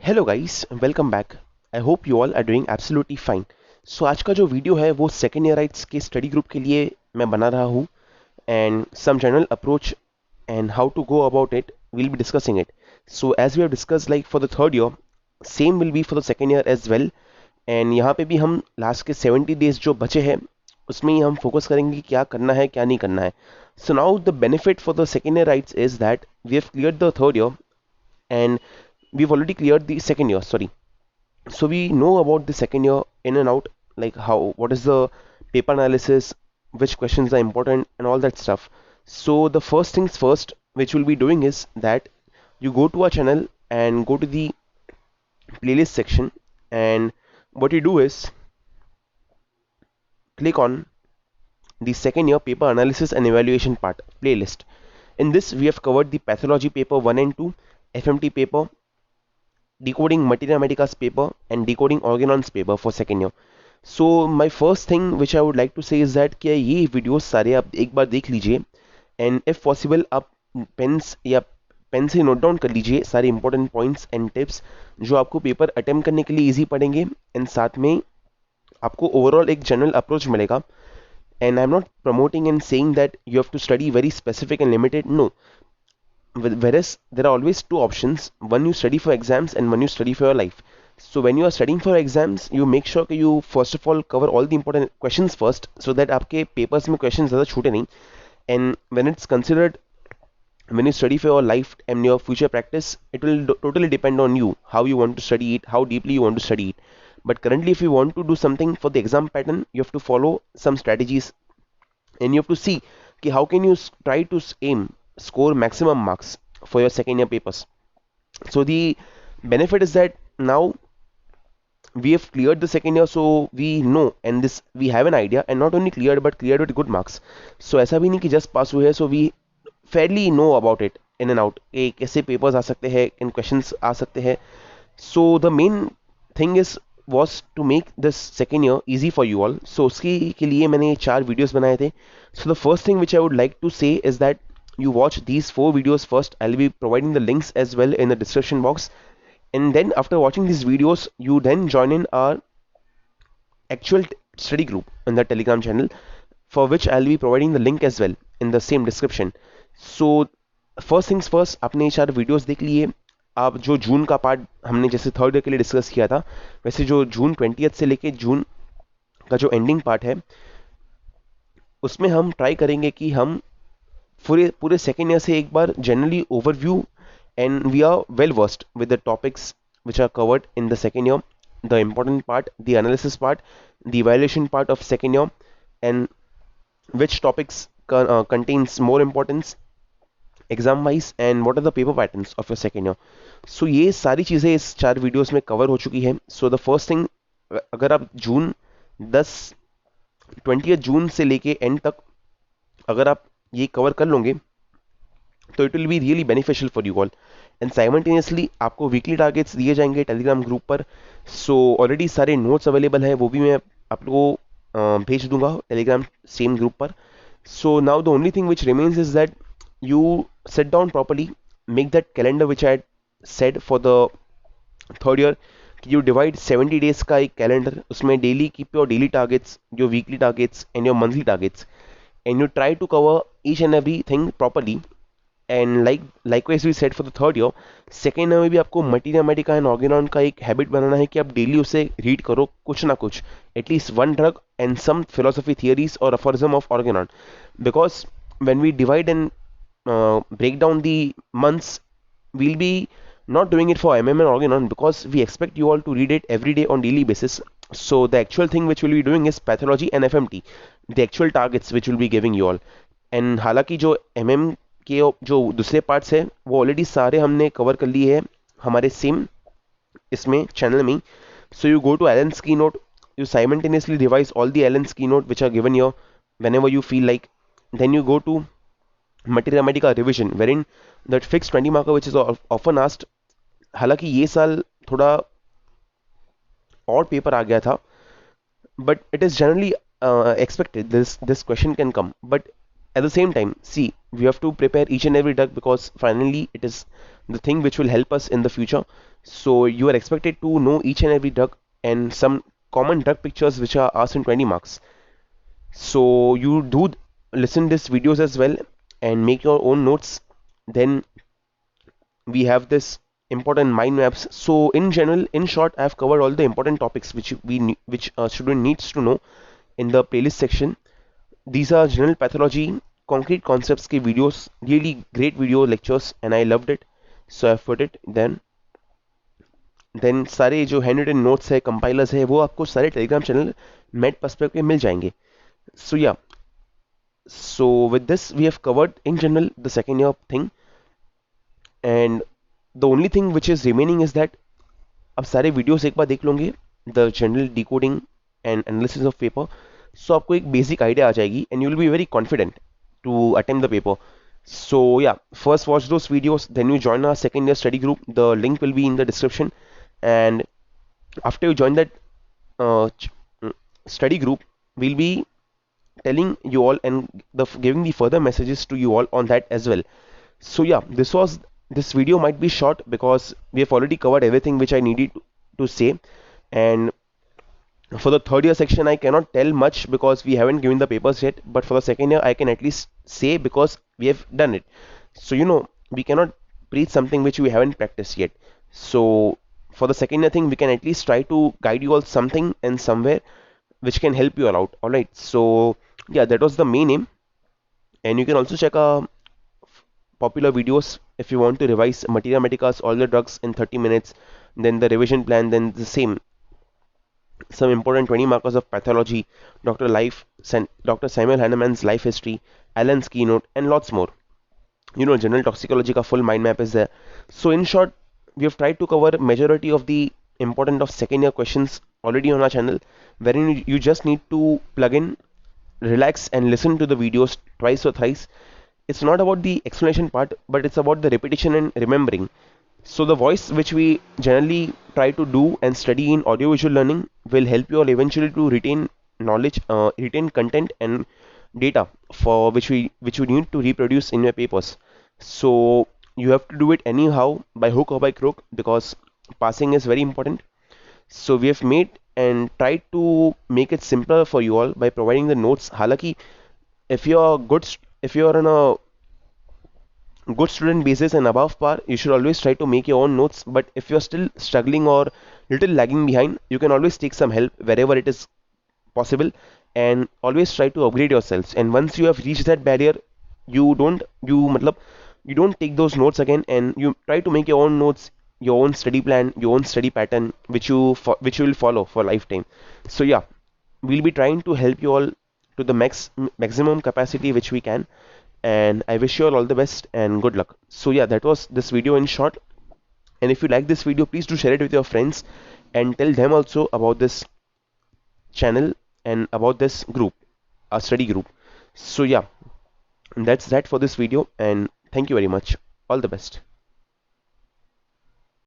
Hello guys, welcome back. I hope you all are doing absolutely fine. So आज का जो video है वो सेकेंड ईयर राइट्स के स्टडी ग्रुप के लिए मैं बना रहा हूँ, and some general approach and how to go about it, we'll be discussing it. So as we have discussed like for the third year, same will be for the second year as well. And यहाँ पे भी हम last के 70 days जो बचे हैं उसमें ही हम फोकस करेंगे कि क्या करना है क्या नहीं करना है. So now the benefit for the second year rights is that we have cleared the third year and we've already cleared the second year, sorry. So we know about the second year in and out, like how, what is the paper analysis, which questions are important and all that stuff. So the first things first which we'll be doing is that you go to our channel and go to the playlist section, and what you do is click on the second year paper analysis and evaluation part playlist. In this we have covered the pathology paper 1 and 2, FMT paper, decoding materia medicas paper and decoding organons paper for second year. So my first thing which I would like to say is that कि ये videos सारे आप एक बार देख लीजिए, and if possible आप pen से नोट डाउन कर लीजिए सारे इंपॉर्टेंट पॉइंट्स एंड टिप्स जो आपको पेपर अटेम्प्ट करने के लिए ईजी पड़ेंगे, एंड साथ में आपको ओवरऑल एक जनरल अप्रोच मिलेगा. And I am not promoting and saying that you have to study very specific and limited, no. Whereas there are always two options: one you study for exams and one you study for your life. So when you are studying for exams, you make sure that you first of all cover all the important questions first, so that आपके papers में questions ज़्यादा छूटे नहीं. And when it's considered, when you study for your life and your future practice, it will totally depend on you how you want to study it, how deeply you want to study it. But currently, if you want to do something for the exam pattern, you have to follow some strategies, and you have to see कि how can you try to aim score maximum marks for your second year papers. So the benefit is that now we have cleared the second year, so we know, and this we have an idea, and not only cleared but cleared with good marks. So ऐसा भी नहीं कि just pass हुए हैं, so we fairly know about it in and out कि कैसे papers आ सकते हैं, इन questions आ सकते हैं. So the main thing is was to make this second year easy for you all. So उसके के लिए मैंने 4 videos बनाए थे. So the first thing which I would like to say is that you watch these 4 videos first. I'll be providing the links as well in the description box. And then after watching these videos, you then join in our actual study group in the Telegram channel, for which I'll be providing the link as well in the same description. So first things first, आपने ये 4 videos देख लिए. आप जो जून का part हमने जैसे third year के लिए डिस्कस किया था, वैसे जो जून 20 से लेके जून का जो एंडिंग पार्ट है उसमें हम ट्राई करेंगे कि हम पूरे पूरे सेकेंड ईयर से एक बार generally overview, and we are well versed with the topics which are covered in the second year, the important part, the analysis part, the evaluation part of second year, and which topics contains more importance exam wise, and what are the paper patterns of your second year. So ये सारी चीज़ें इस 4 videos में cover हो चुकी है. So the first thing, अगर आप जून 20 जून से लेके एंड तक अगर आप ये कवर कर लोगे तो it will be really beneficial for you all. And simultaneously आपको वीकली टारगेट्स दिए जाएंगे टेलीग्राम ग्रुप पर. सो ऑलरेडी सारे नोट्स अवेलेबल हैं, वो भी मैं आप लोगों को भेज दूंगा टेलीग्राम सेम ग्रुप पर. So now the only thing which remains is that you sit down properly, make that calendar which I had said for the third year. You divide 70 days का एक calendar, उसमें daily keep your daily targets, your weekly targets and your monthly targets, and you try to cover each and everything properly. And likewise we said for the third year, second year में भी आपको materia Medica and Organon का एक habit बनाना है कि आप daily उसे read करो, कुछ ना कुछ, at least one drug and some philosophy theories और aphorism of Organon. Because when we divide and break down the months, we'll be not doing it for MM and organon because we expect you all to read it every day on daily basis. So the actual thing which we'll be doing is pathology and FMT, the actual targets which we'll be giving you all. And हालांकि जो MM के जो दूसरे parts है वो already सारे हमने cover कर लिए हैं हमारे सेम इसमें चैनल में. So you go to Allen's keynote, you simultaneously revise all the Allen's keynote which are given here whenever you feel like. Then you go to materia Medica revision, wherein that fixed 20 marker which is often asked. हालांकि ये साल थोड़ा और paper आ गया था, but it is generally expected this question can come. But at the same time, see, we have to prepare each and every drug because finally it is the thing which will help us in the future. So you are expected to know each and every drug and some common drug pictures which are asked in 20 marks. So you do listen these videos as well and make your own notes. Then we have this important mind maps. So in general, in short, I have covered all the important topics which student needs to know in the playlist section. These are general pathology concrete concepts के videos, really great video lectures and I loved it, so I put it. Then सारे जो hand written notes है compilers है वो आपको सारे Telegram channel met perspective पे मिल जाएंगे. So yeah, so with this we have covered in general the second year thing, and the only thing which is remaining is that अब सारे videos एक बार देख लोगे the general decoding and analysis of paper, so आपको एक basic idea आ जाएगी and you will be very confident to attempt the paper. So yeah, first watch those videos, then you join our second year study group. The link will be in the description, and after you join that study group, we'll be telling you all and giving the further messages to you all on that as well. So yeah, this video might be short because we have already covered everything which I needed to say, and for the third year section I cannot tell much because we haven't given the papers yet, but for the second year I can at least say because we have done it. So you know, we cannot preach something which we haven't practiced yet. So for the second year thing we can at least try to guide you all something and somewhere which can help you all out. All right, so yeah, that was the main aim, and you can also check our popular videos if you want to revise Materia Medicas, all the drugs in 30 minutes, then the revision plan, then the same some important 20 markers of pathology, Dr. Samuel Hahnemann's life history, Allen's keynote, and lots more. You know, general toxicology ka full mind map is there. So in short, we have tried to cover majority of the important of second year questions already on our channel, wherein you just need to plug in, relax and listen to the videos twice or thrice. It's not about the explanation part, but it's about the repetition and remembering. So the voice which we generally try to do and study in audiovisual learning will help you all eventually to retain knowledge, retain content and data for which you need to reproduce in your papers. So you have to do it anyhow by hook or by crook because passing is very important. So we have made and tried to make it simpler for you all by providing the notes. Halaki, if you are on a good student basis and above par, you should always try to make your own notes. But if you're still struggling or little lagging behind, you can always take some help wherever it is possible, and always try to upgrade yourselves. And once you have reached that barrier, you don't take those notes again, and you try to make your own notes, your own study plan, your own study pattern, which you will follow for lifetime. So yeah, we'll be trying to help you all to the maximum capacity which we can, and I wish you all the best and good luck. So yeah, that was this video in short, and if you like this video, please do share it with your friends and tell them also about this channel and about this group, a study group. So yeah, that's that for this video, and thank you very much. All the best.